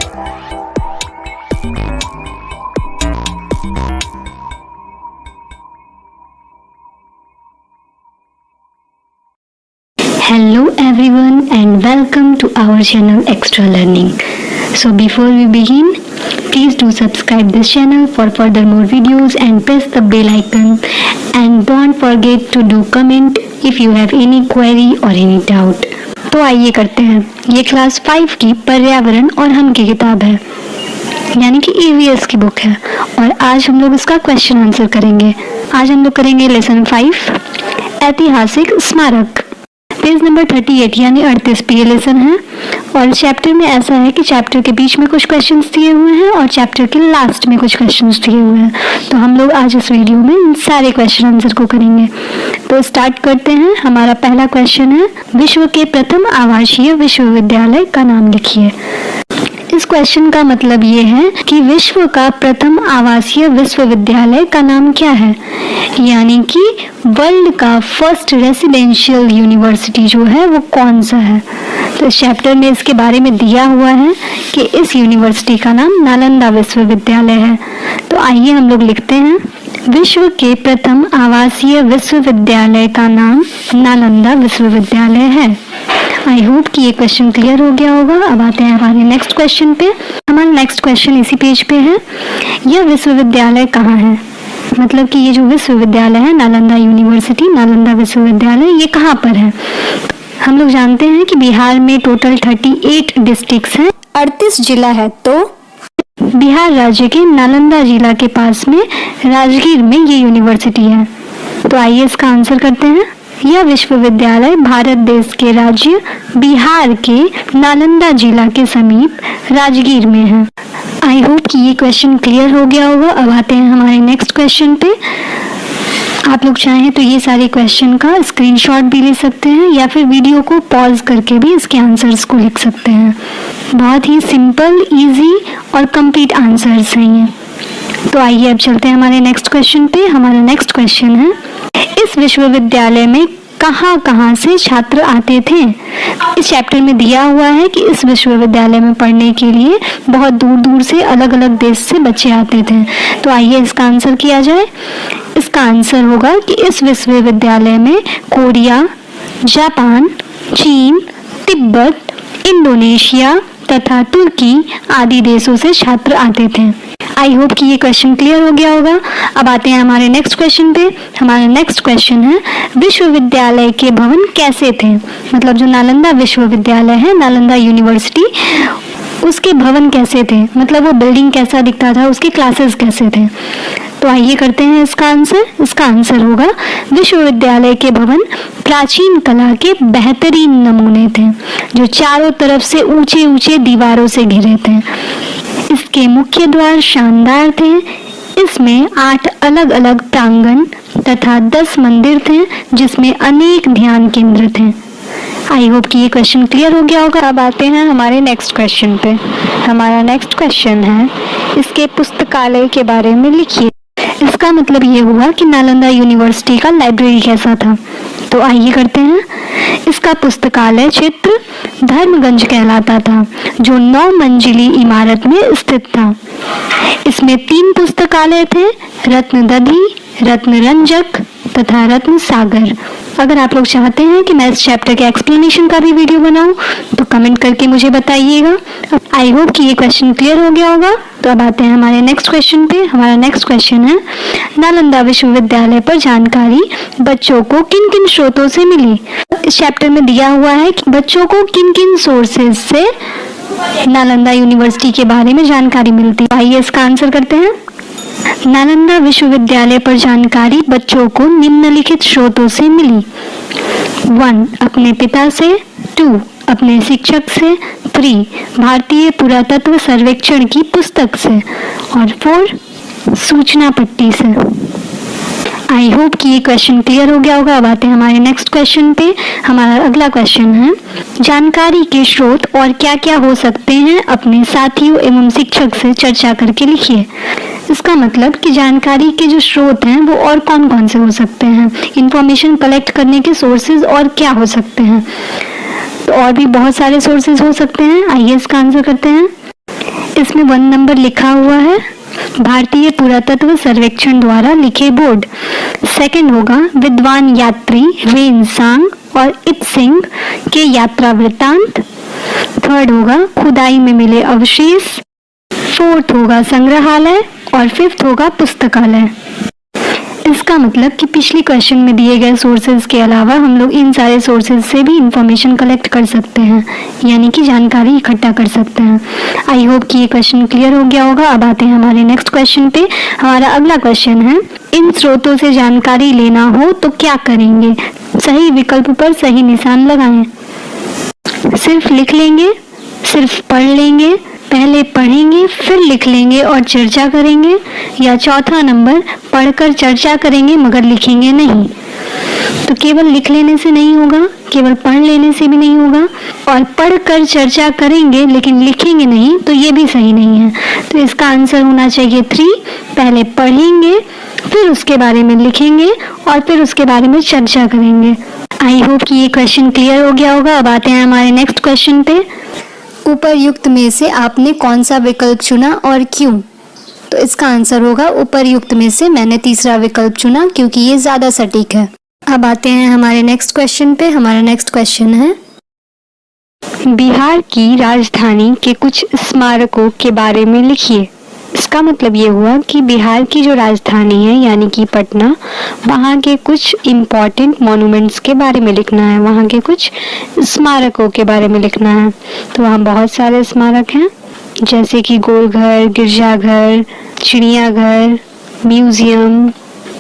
Hello everyone and welcome to our channel Extra Learning. So before we begin, please do subscribe this channel for further more videos and press the bell icon and don't forget to do comment if you have any query or any doubt. तो आइए करते हैं। ये class 5 की पर्यावरण और हम की किताब है, यानी कि EVS की बुक है और आज हम लोग इसका क्वेश्चन आंसर करेंगे। आज हम लोग करेंगे लेसन 5 ऐतिहासिक स्मारक, पेज नंबर 38 यानी 38 पे ये लेसन है। और चैप्टर में ऐसा है कि चैप्टर के बीच में कुछ क्वेश्चंस दिए हुए हैं और चैप्टर के लास्ट में कुछ क्वेश्चंस दिए हुए हैं। तो हम लोग आज इस वीडियो में इन सारे क्वेश्चन आंसर को करेंगे। तो स्टार्ट करते हैं। हमारा पहला क्वेश्चन है, विश्व के प्रथम आवासीय विश्वविद्यालय का नाम लिखिए। इस क्वेश्चन का मतलब ये है कि विश्व का प्रथम आवासीय विश्वविद्यालय का नाम क्या है, यानी कि वर्ल्ड का फर्स्ट रेसिडेंशियल यूनिवर्सिटी जो है वो कौन सा है। तो इस चैप्टर में इसके बारे में दिया हुआ है कि इस यूनिवर्सिटी का नाम नालंदा विश्वविद्यालय है। तो आइए हम लोग लिखते हैं, विश्व के प्रथम आवासीय विश्वविद्यालय का नाम नालंदा विश्वविद्यालय है। आई होप कि ये क्वेश्चन क्लियर हो गया होगा। अब आते हैं हमारे नेक्स्ट क्वेश्चन पे। हमारा नेक्स्ट क्वेश्चन इसी पेज पे है, यह विश्वविद्यालय कहाँ है, मतलब कि ये जो विश्वविद्यालय है नालंदा यूनिवर्सिटी, नालंदा विश्वविद्यालय, ये कहाँ पर है। हम लोग जानते हैं कि बिहार में टोटल 38 डिस्ट्रिक्ट्स हैं, 38 जिला है। तो बिहार राज्य के नालंदा जिला के पास में राजगीर में ये यूनिवर्सिटी है। तो आइए इसका आंसर करते हैं। यह विश्वविद्यालय भारत देश के राज्य बिहार के नालंदा जिला के समीप राजगीर में है। आई होप कि ये क्वेश्चन क्लियर हो गया होगा। अब आते हैं हमारे नेक्स्ट क्वेश्चन पे। आप लोग चाहें तो ये सारे क्वेश्चन का स्क्रीनशॉट भी ले सकते हैं या फिर वीडियो को पॉज करके भी इसके आंसर्स को लिख सकते हैं। बहुत ही सिंपल, इजी और कंप्लीट आंसर्स हैं ये। तो आइए अब चलते हैं हमारे नेक्स्ट क्वेश्चन पे। हमारा नेक्स्ट क्वेश्चन है, इस विश्वविद्यालय में कहाँ कहाँ से छात्र आते थे। इस चैप्टर में दिया हुआ है कि इस विश्वविद्यालय में पढ़ने के लिए बहुत दूर दूर से, अलग अलग देश से बच्चे आते थे। तो आइए इसका आंसर किया जाए। इसका आंसर होगा कि इस विश्वविद्यालय में कोरिया, जापान, चीन, तिब्बत, इंडोनेशिया तथा तुर्की आदि देशों से छात्र आते थे। आई होप कि ये क्वेश्चन क्लियर हो गया होगा। अब आते हैं हमारे नेक्स्ट क्वेश्चन पे। हमारा नेक्स्ट क्वेश्चन है, विश्वविद्यालय के भवन कैसे थे, मतलब जो नालंदा विश्वविद्यालय है, नालंदा यूनिवर्सिटी, उसके भवन कैसे थे, मतलब वो बिल्डिंग कैसा दिखता था, उसके क्लासेस कैसे थे। तो आइए करते हैं इसका आंसर। इसका आंसर होगा, विश्वविद्यालय के भवन प्राचीन कला के बेहतरीन नमूने थे, जो चारों तरफ से ऊंचे ऊंचे दीवारों से घिरे थे। इसके मुख्य द्वार शानदार थे। इसमें 8 अलग अलग प्रांगण तथा 10 मंदिर थे, जिसमें अनेक ध्यान केंद्र थे। आई होप कि ये क्वेश्चन क्लियर हो गया होगा। अब आते हैं हमारे नेक्स्ट क्वेश्चन पे। हमारा नेक्स्ट क्वेश्चन है, इसके पुस्तकालय के बारे में लिखिए। इसका मतलब ये हुआ कि नालंदा यूनिवर्सिटी का लाइब्रेरी कैसा था। तो आइए करते हैं। इसका पुस्तकालय क्षेत्र धर्मगंज कहलाता था, जो 9 मंजिली इमारत में स्थित था। इसमें 3 पुस्तकालय थे, रत्नदधि, रत्नरंजक तथा रत्न सागर। अगर आप लोग चाहते हैं कि मैं इस चैप्टर के एक्सप्लेनेशन का भी वीडियो बनाऊं तो कमेंट करके मुझे बताइएगा। आई होप कि ये क्वेश्चन क्लियर हो गया होगा। तो अब आते हैं हमारे नेक्स्ट क्वेश्चन पे। हमारा नेक्स्ट क्वेश्चन है, नालंदा विश्वविद्यालय पर जानकारी बच्चों को किन किन स्रोतों से मिली। इस चैप्टर में दिया हुआ है कि बच्चों को किन किन सोर्सेज से नालंदा यूनिवर्सिटी के बारे में जानकारी मिलती है। आइए इसका आंसर करते हैं। नालंदा विश्वविद्यालय पर जानकारी बच्चों को निम्नलिखित स्रोतों से मिली। 1. अपने पिता से, 2. अपने शिक्षक से, 3. भारतीय पुरातत्व सर्वेक्षण की पुस्तक से और 4. सूचना पट्टी से। आई होप कि ये क्वेश्चन क्लियर हो गया होगा। अब आते हैं हमारे नेक्स्ट क्वेश्चन पे। हमारा अगला क्वेश्चन है, जानकारी के स्रोत और क्या क्या हो सकते हैं, अपने साथियों एवं शिक्षक से चर्चा करके लिखिए। इसका मतलब कि जानकारी के जो स्रोत हैं वो और कौन कौन से हो सकते हैं, इंफॉर्मेशन कलेक्ट करने के सोर्सेज और क्या हो सकते हैं। तो और भी बहुत सारे सोर्सेज हो सकते हैं। आइए इसका आंसर करते हैं। इसमें 1 नंबर लिखा हुआ है भारतीय पुरातत्व सर्वेक्षण द्वारा लिखे बोर्ड। सेकंड होगा विद्वान यात्री वेनसांग और इत्सिंग के यात्रा वृत्तांत। थर्ड होगा खुदाई में मिले अवशेष। फोर्थ होगा संग्रहालय और फिफ्थ होगा पुस्तकालय। इसका मतलब कि पिछले क्वेश्चन में दिए गए सोर्सेज के अलावा हम लोग इन सारे सोर्सेज से भी इंफॉर्मेशन कलेक्ट कर सकते हैं, यानी कि जानकारी इकट्ठा कर सकते हैं। आई होप कि ये क्वेश्चन क्लियर हो गया होगा। अब आते हैं हमारे नेक्स्ट क्वेश्चन पे। हमारा अगला क्वेश्चन है, इन स्रोतों से जानकारी लेना हो तो क्या करेंगे? सही विकल्प पर सही निशान लगाएं। सिर्फ लिख लेंगे, सिर्फ पढ़ लेंगे, पहले पढ़ेंगे फिर लिख लेंगे और चर्चा करेंगे, या चौथा नंबर पढ़कर चर्चा करेंगे मगर लिखेंगे नहीं। तो केवल लिख लेने से नहीं होगा, केवल पढ़ लेने से भी नहीं होगा, और पढ़कर चर्चा करेंगे लेकिन लिखेंगे नहीं तो ये भी सही नहीं है। तो इसका आंसर होना चाहिए 3। पहले पढ़ेंगे फिर उसके बारे में लिखेंगे और फिर उसके बारे में चर्चा करेंगे। आई होप कि ये क्वेश्चन क्लियर हो गया होगा। अब आते हैं हमारे नेक्स्ट क्वेश्चन पे। उपर्युक्त में से आपने कौन सा विकल्प चुना और क्यों? तो इसका आंसर होगा उपर्युक्त में से मैंने तीसरा विकल्प चुना क्योंकि ये ज्यादा सटीक है। अब आते हैं हमारे नेक्स्ट क्वेश्चन पे। हमारा नेक्स्ट क्वेश्चन है, बिहार की राजधानी के कुछ स्मारकों के बारे में लिखिए। इसका मतलब ये हुआ कि बिहार की जो राजधानी है यानी कि पटना, वहाँ के कुछ इम्पॉर्टेंट मॉन्यूमेंट्स के बारे में लिखना है, वहाँ के कुछ स्मारकों के बारे में लिखना है। तो वहाँ बहुत सारे स्मारक हैं, जैसे कि गोलघर, गिरजाघर, चिड़ियाघर, म्यूजियम,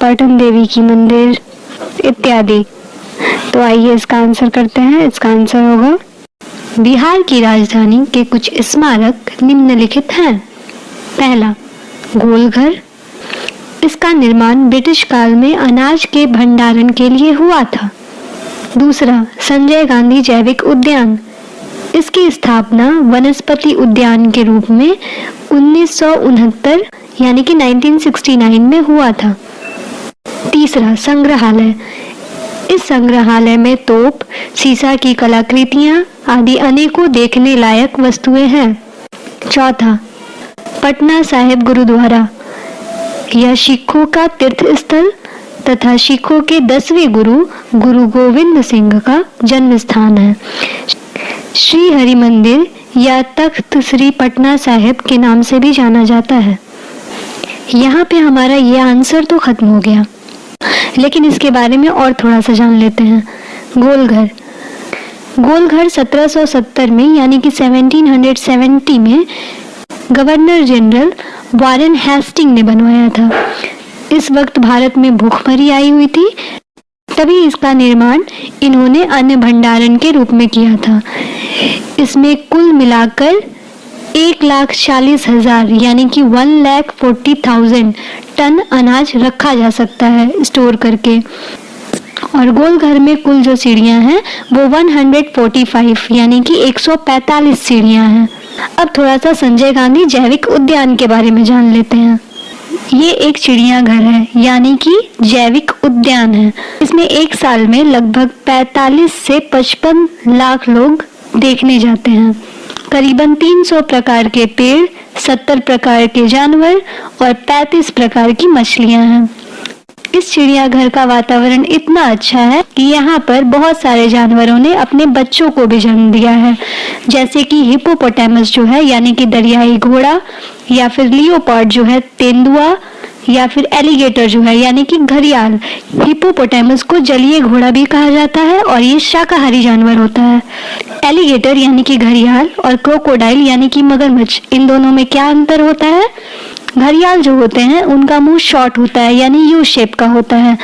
पटन देवी की मंदिर इत्यादि। तो आइए इसका आंसर करते हैं। इसका आंसर होगा, बिहार की राजधानी के कुछ स्मारक निम्नलिखित हैं। पहला, गोलघर। इसका निर्माण ब्रिटिश काल में अनाज के भंडारण के लिए हुआ था। दूसरा, संजय गांधी जैविक उद्यान। इसकी स्थापना वनस्पति उद्यान के रूप में 1969 यानी कि 1969 में हुआ था। तीसरा, संग्रहालय। इस संग्रहालय में तोप, सीसा की कलाकृतियां आदि अनेकों देखने लायक वस्तुएं हैं। चौथा, पटना साहिब गुरुद्वारा। यह सिखों का तीर्थ स्थल तथा सिखों के 10वें गुरु गुरु गोविंद सिंह का जन्म स्थान है। श्री हरि मंदिर या तख्त श्री पटना साहिब के नाम से भी जाना जाता है। यहाँ पे हमारा ये आंसर तो खत्म हो गया, लेकिन इसके बारे में और थोड़ा सा जान लेते हैं। गोलघर। गोलघर 1770 में यानी कि 1770 में गवर्नर जनरल वारेन हेस्टिंग ने बनवाया था। इस वक्त भारत में भूखमरी आई हुई थी, तभी इसका निर्माण इन्होंने अन्न भंडारण के रूप में किया था। इसमें कुल मिलाकर 1,40,000 यानी कि 1,40,000 टन अनाज रखा जा सकता है स्टोर करके। और गोलघर में कुल जो सीढ़ियां हैं वो 145 यानी कि 145 सीढ़ियां हैं। अब थोड़ा सा संजय गांधी जैविक उद्यान के बारे में जान लेते हैं। ये एक चिड़ियाघर है यानी कि जैविक उद्यान है। इसमें एक साल में लगभग 45 से 55 लाख लोग देखने जाते हैं। करीबन 300 प्रकार के पेड़, 70 प्रकार के जानवर और 35 प्रकार की मछलियां हैं। इस चिड़ियाघर का वातावरण इतना अच्छा है कि यहाँ पर बहुत सारे जानवरों ने अपने बच्चों को भी जन्म दिया है, जैसे कि हिप्पोपोटामस जो है यानी कि दरियाई घोड़ा, या फिर लियोपार्ड जो है तेंदुआ, या फिर एलिगेटर जो है यानी कि घड़ियाल। हिप्पोपोटामस को जलीय घोड़ा भी कहा जाता है और ये शाकाहारी जानवर होता है। एलिगेटर यानी कि घड़ियाल और क्रोकोडाइल यानी कि मगरमच्छ, इन दोनों में क्या अंतर होता है? घड़ियाल जो होते हैं उनका मुंह शॉर्ट होता है यानी यू शेप का होता है,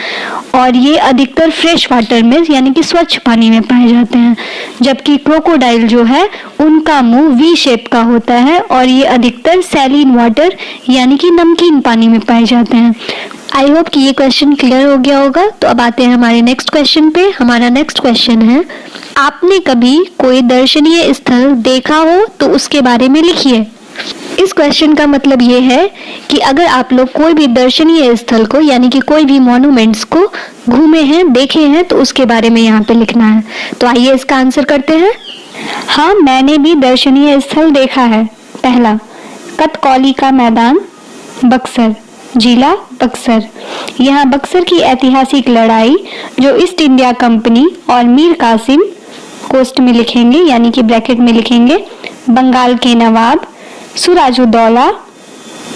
और ये अधिकतर फ्रेश वाटर में यानी कि स्वच्छ पानी में पाए जाते हैं, जबकि क्रोकोडाइल जो है उनका मुंह वी शेप का होता है और ये अधिकतर सैलिन वाटर यानी कि नमकीन पानी में पाए जाते हैं। आई होप कि ये क्वेश्चन क्लियर हो गया होगा। तो अब आते हैं हमारे नेक्स्ट क्वेश्चन पे। हमारा नेक्स्ट क्वेश्चन है, आपने कभी कोई दर्शनीय स्थल देखा हो तो उसके बारे में लिखिए। इस क्वेश्चन का मतलब ये है कि अगर आप लोग कोई भी दर्शनीय स्थल को यानी कि कोई भी मॉन्यूमेंट्स को घूमे हैं, देखे हैं, तो उसके बारे में यहाँ पे लिखना है। तो आइए इसका आंसर करते हैं। हाँ, मैंने भी दर्शनीय स्थल देखा है। पहला, कतकौली का मैदान, बक्सर, जिला बक्सर। यहाँ बक्सर की ऐतिहासिक लड़ाई जो ईस्ट इंडिया कंपनी और मीर कासिम, कोस्ट में लिखेंगे यानी कि ब्रैकेट में लिखेंगे, बंगाल के नवाब सुराजुद्दौला,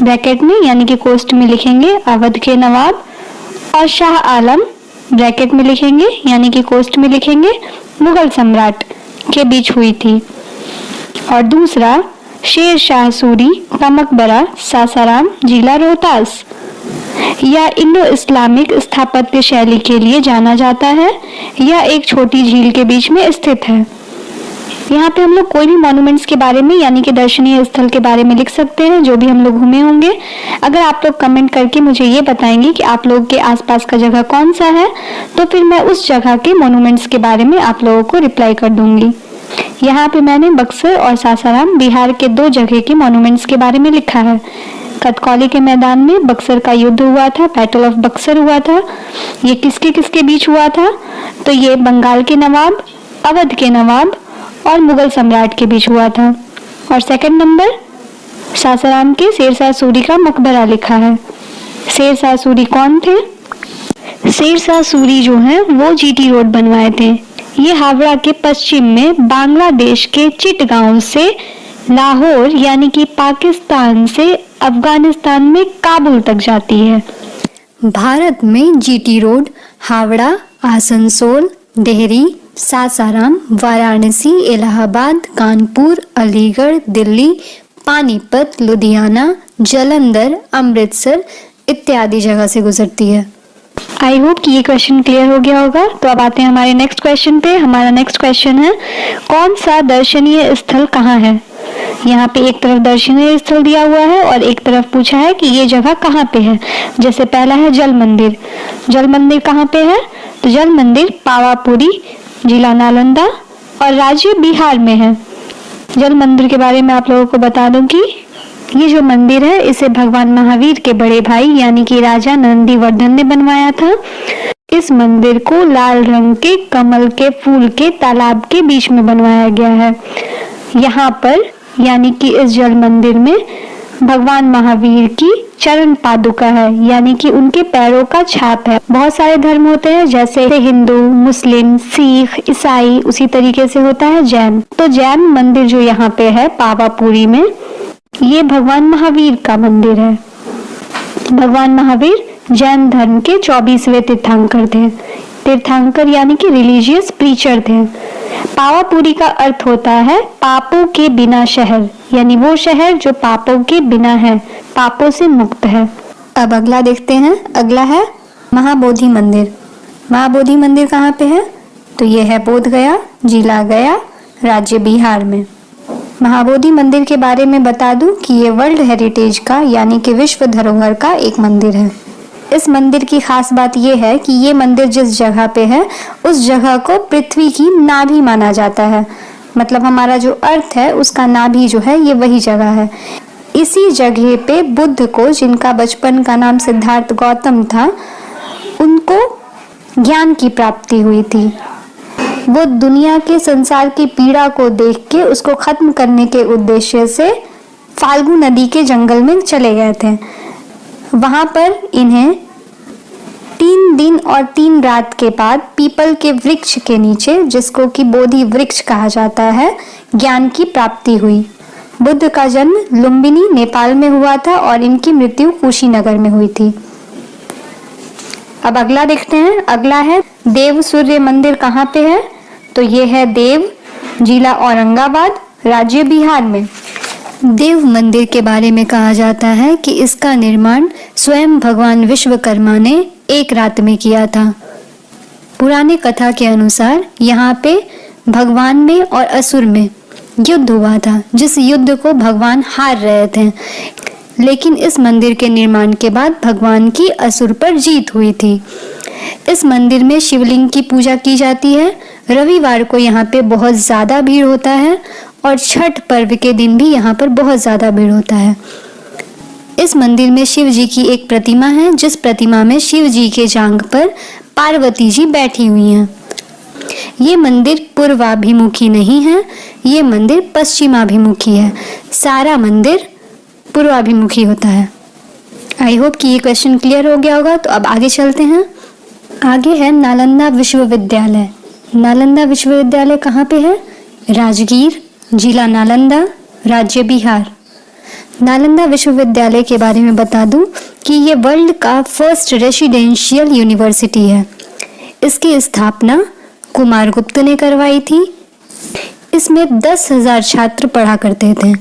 ब्रैकेट में यानी कि कोस्ट में लिखेंगे अवध के नवाब, और शाह आलम, ब्रैकेट में लिखेंगे यानी कि कोस्ट में लिखेंगे मुगल सम्राट के बीच हुई थी। और दूसरा शेर शाह सूरी का मकबरा, सासाराम, जिला रोहतास। यह इंडो इस्लामिक स्थापत्य शैली के लिए जाना जाता है। यह एक छोटी झील के बीच में स्थित है। यहाँ पे हम लोग कोई भी मॉन्यूमेंट्स के बारे में यानी कि दर्शनीय स्थल के बारे में लिख सकते हैं जो भी हम लोग घूमे होंगे। अगर आप लोग कमेंट करके मुझे ये बताएंगे कि आप लोग के आसपास का जगह कौन सा है, तो फिर मैं उस जगह के मॉन्यूमेंट्स के बारे में आप लोगों को रिप्लाई कर दूंगी। यहाँ पे मैंने बक्सर और सासाराम, बिहार के 2 जगह के मॉन्यूमेंट्स के बारे में लिखा है। कतकौली के मैदान में बक्सर का युद्ध हुआ था, बैटल ऑफ बक्सर हुआ था। ये किसके किसके बीच हुआ था? तो ये बंगाल के नवाब, अवध के नवाब और मुगल सम्राट के बीच हुआ था। और सेकंड नंबर सासाराम के शेरशाह सूरी का मकबरा लिखा है। शेरशाह सूरी कौन थे? शेरशाह सूरी जो है वो जीटी रोड बनवाए थे। ये हावड़ा के पश्चिम में बांग्लादेश के चिटगांव से लाहौर यानी कि पाकिस्तान से अफगानिस्तान में काबुल तक जाती है। भारत में जीटी रोड हावड़ा, आसनसोल, डेहरी, सासाराम, वाराणसी, इलाहाबाद, कानपुर, अलीगढ़, दिल्ली, पानीपत, लुधियाना, जालंधर, अमृतसर इत्यादि जगह से गुजरती है। आई होप कि ये क्वेश्चन क्लियर हो गया होगा। तो अब आते हैं हमारे नेक्स्ट क्वेश्चन पे। हमारा नेक्स्ट क्वेश्चन है, कौन सा दर्शनीय स्थल कहाँ है? यहाँ पे एक तरफ दर्शनीय स्थल दिया हुआ है और एक तरफ पूछा है कि ये जगह कहाँ पे है। जैसे पहला है जल मंदिर। जल मंदिर कहाँ पे है? तो जल मंदिर पावापुरी, जिला नालंदा और राज्य बिहार में है। जल मंदिर के बारे में आप लोगों को बता दूं कि ये जो मंदिर है इसे भगवान महावीर के बड़े भाई यानी कि राजा नंदीवर्धन ने बनवाया था। इस मंदिर को लाल रंग के कमल के फूल के तालाब के बीच में बनवाया गया है। यहाँ पर यानी कि इस जल मंदिर में भगवान महावीर की चरण पादुका है यानी कि उनके पैरों का छाप है। बहुत सारे धर्म होते हैं जैसे हिंदू, मुस्लिम, सिख, ईसाई, उसी तरीके से होता है जैन। तो जैन मंदिर जो यहाँ पे है पावापुरी में, ये भगवान महावीर का मंदिर है। भगवान महावीर जैन धर्म के 24वें तीर्थंकर थे। तीर्थंकर यानी कि रिलीजियस प्रीचर थे। पावापुरी का अर्थ होता है पापों के बिना शहर, यानी वो शहर जो पापों के बिना है, पापों से मुक्त है। अब अगला देखते हैं। अगला है महाबोधि मंदिर। महाबोधि मंदिर कहाँ पे है? तो ये है बोध गया, जिला गया, राज्य बिहार में। महाबोधि मंदिर के बारे में बता दूं कि ये वर्ल्ड हेरिटेज का यानी कि विश्व धरोहर का एक मंदिर है। इस मंदिर की खास बात यह है कि ये मंदिर जिस जगह पे है उस जगह को पृथ्वी की नाभि माना जाता है। मतलब हमारा जो अर्थ है उसका नाभि जो है ये वही जगह है। इसी जगह पे बुद्ध को, जिनका बचपन का नाम सिद्धार्थ गौतम था, उनको ज्ञान की प्राप्ति हुई थी। वो दुनिया के संसार की पीड़ा को देख के उसको खत्म करने के उद्देश्य से फाल्गु नदी के जंगल में चले गए थे। वहां पर इन्हें 3 दिन और 3 रात के बाद पीपल के वृक्ष के नीचे, जिसको कि बोधि वृक्ष कहा जाता है, ज्ञान की प्राप्ति हुई। बुद्ध का जन्म लुम्बिनी नेपाल में हुआ था और इनकी मृत्यु कुशीनगर में हुई थी। अब अगला देखते हैं। अगला है देव सूर्य मंदिर। कहाँ पे है? तो ये है देव, जिला औरंगाबाद, राज्य बिहार में। देव मंदिर के बारे में कहा जाता है कि इसका निर्माण स्वयं भगवान विश्वकर्मा ने एक रात में किया था। पुराने कथा के अनुसार यहाँ पे भगवान में और असुर में युद्ध हुआ था, जिस युद्ध को भगवान हार रहे थे। लेकिन इस मंदिर के निर्माण के बाद भगवान की असुर पर जीत हुई थी। इस मंदिर में शिवलिंग की पूजा की जाती है। रविवार को यहाँ पे बहुत ज़्यादा भीड़ होता है और छठ पर्व के दिन भी यहाँ पर बहुत ज़्यादा भीड़ होता है। इस मंदिर में शिव जी की एक प्रतिमा है, जिस प्रतिमा में शिव जी के जांघ पर पार्वती जी बैठी हुई हैं। ये मंदिर पूर्वाभिमुखी नहीं है, ये मंदिर पश्चिमाभिमुखी है। सारा मंदिर पूर्वाभिमुखी होता है। आई होप कि ये क्वेश्चन क्लियर हो गया होगा। तो अब आगे चलते हैं। आगे है नालंदा विश्वविद्यालय। नालंदा विश्वविद्यालय कहाँ पे है? राजगीर, जिला नालंदा, राज्य बिहार। नालंदा विश्वविद्यालय के बारे में बता दूं कि ये वर्ल्ड का फर्स्ट रेसिडेंशियल यूनिवर्सिटी है। इसकी स्थापना कुमारगुप्त ने करवाई थी। इसमें 10,000 छात्र पढ़ा करते थे।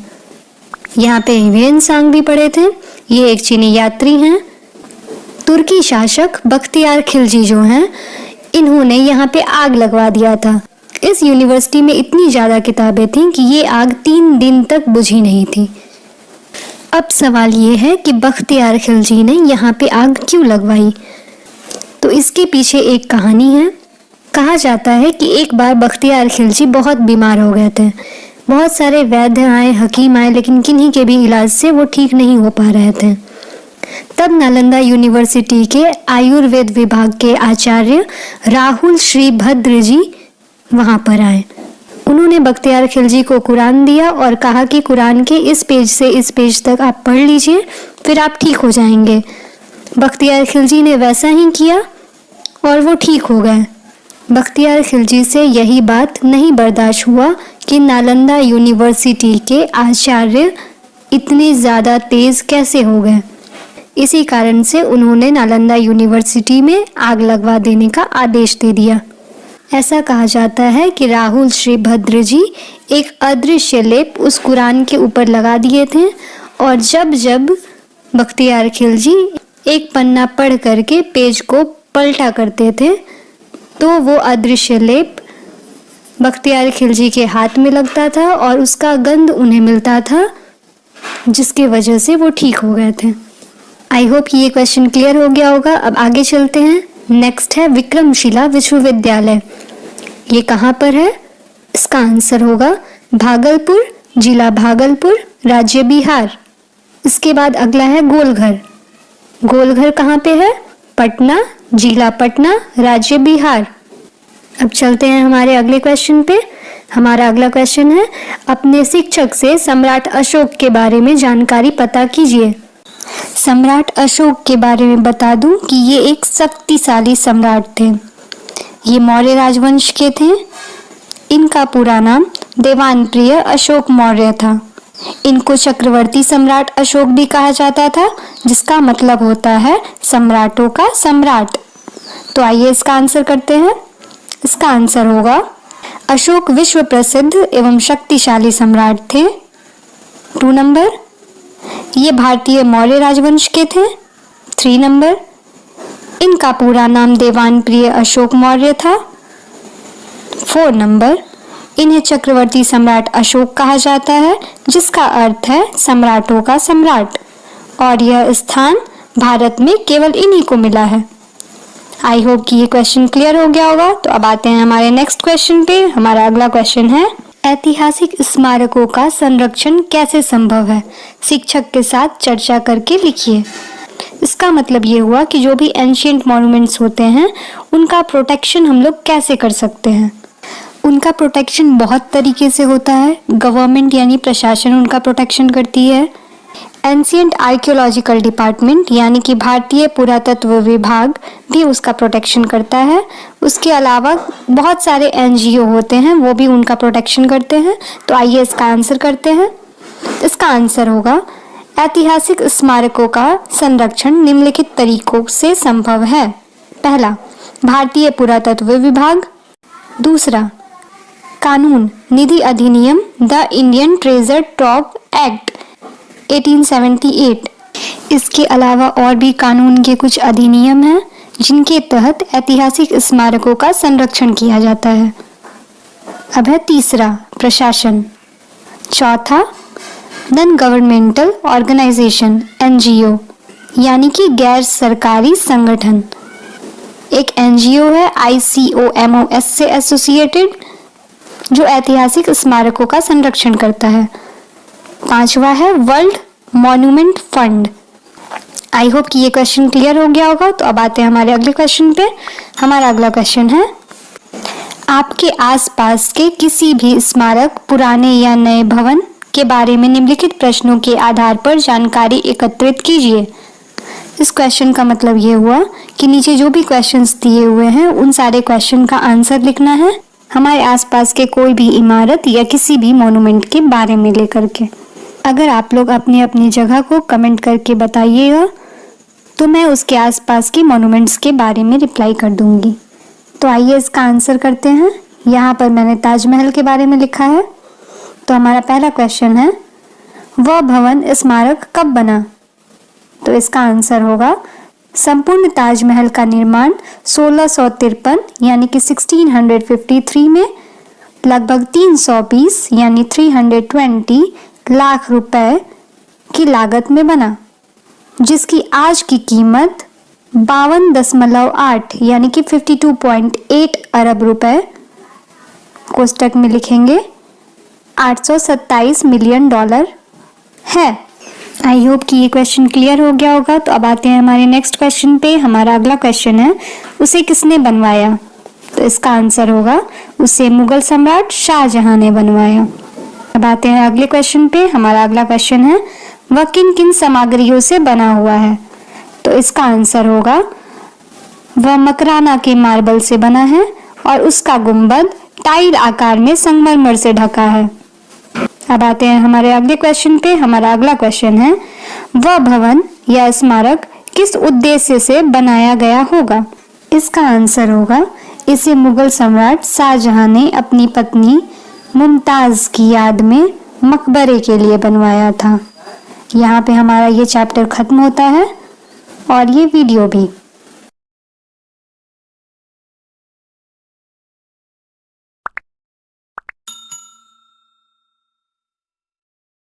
यहाँ पे ह्वेनसांग भी पढ़े थे। ये एक चीनी यात्री हैं। तुर्की शासक बख्तियार खिलजी जो हैं, इन्होंने यहाँ पे आग लगवा दिया था। इस यूनिवर्सिटी में इतनी ज़्यादा किताबें थीं कि ये आग 3 दिन तक बुझी नहीं थी। अब सवाल ये है कि बख्तियार खिलजी ने यहाँ पे आग क्यों लगवाई? तो इसके पीछे एक कहानी है। कहा जाता है कि एक बार बख्तियार खिलजी बहुत बीमार हो गए थे। बहुत सारे वैद्य आए, हकीम आए, लेकिन किन्हीं के भी इलाज से वो ठीक नहीं हो पा रहे थे। तब नालंदा यूनिवर्सिटी के आयुर्वेद विभाग के आचार्य राहुल श्रीभद्र जी वहाँ पर आए। उन्होंने बख्तियार खिलजी को कुरान दिया और कहा कि कुरान के इस पेज से इस पेज तक आप पढ़ लीजिए, फिर आप ठीक हो जाएंगे। बख्तियार खिलजी ने वैसा ही किया और वो ठीक हो गए। बख्तियार खिलजी से यही बात नहीं बर्दाश्त हुआ कि नालंदा यूनिवर्सिटी के आचार्य इतने ज़्यादा तेज़ कैसे हो गए। इसी कारण से उन्होंने नालंदा यूनिवर्सिटी में आग लगवा देने का आदेश दे दिया। ऐसा कहा जाता है कि राहुल श्रीभद्र जी एक अदृश्य लेप उस कुरान के ऊपर लगा दिए थे और जब जब बख्तियार खिलजी एक पन्ना पढ़ करके पेज को पलटा करते थे तो वो अदृश्य लेप बख्तियार खिलजी के हाथ में लगता था और उसका गंध उन्हें मिलता था, जिसकी वजह से वो ठीक हो गए थे। आई होप कि ये क्वेश्चन क्लियर हो गया होगा। अब आगे चलते हैं। नेक्स्ट है विक्रमशिला विश्वविद्यालय। ये कहाँ पर है? इसका आंसर होगा भागलपुर, जिला भागलपुर, राज्य बिहार। इसके बाद अगला है गोलघर। गोलघर कहाँ पे है? पटना, जिला पटना, राज्य बिहार। अब चलते हैं हमारे अगले क्वेश्चन पे। हमारा अगला क्वेश्चन है, अपने शिक्षक से सम्राट अशोक के बारे में जानकारी पता कीजिए। सम्राट अशोक के बारे में बता दूं कि ये एक शक्तिशाली सम्राट थे। ये मौर्य राजवंश के थे। इनका पूरा नाम देवानप्रिय अशोक मौर्य था। इनको चक्रवर्ती सम्राट अशोक भी कहा जाता था, जिसका मतलब होता है सम्राटों का सम्राट। तो आइए इसका आंसर करते हैं। इसका आंसर होगा अशोक विश्व प्रसिद्ध एवं शक्तिशाली सम्राट थे। 2 नंबर, ये भारतीय मौर्य राजवंश के थे। 3 नंबर, इनका पूरा नाम देवानप्रिय अशोक मौर्य था। 4 नंबर, इन्हें चक्रवर्ती सम्राट अशोक कहा जाता है, जिसका अर्थ है सम्राटों का सम्राट, और यह स्थान भारत में केवल इन्हीं को मिला है। आई होप कि ये क्वेश्चन क्लियर हो गया होगा। तो अब आते हैं हमारे नेक्स्ट क्वेश्चन पे। हमारा अगला क्वेश्चन है, ऐतिहासिक स्मारकों का संरक्षण कैसे संभव है? शिक्षक के साथ चर्चा करके लिखिए। इसका मतलब ये हुआ कि जो भी एंशिएंट मॉन्यूमेंट्स होते हैं उनका प्रोटेक्शन हम लोग कैसे कर सकते हैं। उनका प्रोटेक्शन बहुत तरीके से होता है। गवर्नमेंट यानी प्रशासन उनका प्रोटेक्शन करती है। एंशिएंट आर्कियोलॉजिकल डिपार्टमेंट यानी कि भारतीय पुरातत्व विभाग भी उसका प्रोटेक्शन करता है। उसके अलावा बहुत सारे एनजीओ होते हैं, वो भी उनका प्रोटेक्शन करते हैं। तो आइए इसका आंसर करते हैं। इसका आंसर होगा ऐतिहासिक स्मारकों का संरक्षण निम्नलिखित तरीकों से संभव है। पहला, भारतीय पुरातत्व विभाग। दूसरा, कानून निधि अधिनियम द इंडियन ट्रेजर ट्रॉव एक्ट 1878। इसके अलावा और भी कानून के कुछ अधिनियम हैं जिनके तहत ऐतिहासिक स्मारकों का संरक्षण किया जाता है। अब है तीसरा, प्रशासन। चौथा, नॉन गवर्नमेंटल ऑर्गेनाइजेशन एनजीओ यानी कि गैर सरकारी संगठन। एक एनजीओ है ICOMOS से एसोसिएटेड, जो ऐतिहासिक स्मारकों का संरक्षण करता है। पांचवा है world monument fund. I hope कि ये क्वेश्चन क्लियर हो गया होगा। तो अब आते हैं हमारे अगले क्वेश्चन पे। हमारा अगला क्वेश्चन है, आपके आसपास के किसी भी स्मारक, पुराने या नए भवन के बारे में निम्नलिखित प्रश्नों के आधार पर जानकारी एकत्रित कीजिए। इस क्वेश्चन का मतलब ये हुआ कि नीचे जो भी क्वेश्चंस दिए हुए हैं उन सारे क्वेश्चन का आंसर लिखना है हमारे आसपास के कोई भी इमारत या किसी भी मॉन्यूमेंट के बारे में लेकर के। अगर आप लोग अपनी अपनी जगह को कमेंट करके बताइएगा तो मैं उसके आसपास की मॉन्यूमेंट्स के बारे में रिप्लाई कर दूंगी। तो आइए इसका आंसर करते हैं। यहाँ पर मैंने ताजमहल के बारे में लिखा है। तो हमारा पहला क्वेश्चन है, वह भवन स्मारक कब बना? तो इसका आंसर होगा संपूर्ण ताजमहल का निर्माण 1653 यानी कि 1653 में लगभग 320 यानी 320 लाख रुपए की लागत में बना, जिसकी आज की कीमत 52.8 यानी कि 52.8 अरब रुपए कोष्टक में लिखेंगे 827 मिलियन डॉलर है। आई होप कि ये क्वेश्चन क्लियर हो गया होगा। तो अब आते हैं हमारे नेक्स्ट क्वेश्चन पे। हमारा अगला क्वेश्चन है, उसे किसने बनवाया? तो इसका आंसर होगा उसे मुगल सम्राट शाहजहां ने बनवाया। अब आते हैं अगले क्वेश्चन पे। हमारा अगला क्वेश्चन है, वह किन किन सामग्रियों से बना हुआ है? तो इसका आंसर होगा वह मकराना के मार्बल से बना है और उसका गुंबद टाइल आकार में संगमरमर से ढका है। अब आते हैं हमारे अगले क्वेश्चन पे। हमारा अगला क्वेश्चन है, वह भवन या स्मारक किस उद्देश्य से बनाया गया होगा? इसका आंसर होगा इसे मुगल सम्राट शाहजहां ने अपनी पत्नी मुमताज की याद में मकबरे के लिए बनवाया था। यहाँ पे हमारा ये चैप्टर खत्म होता है और ये वीडियो भी।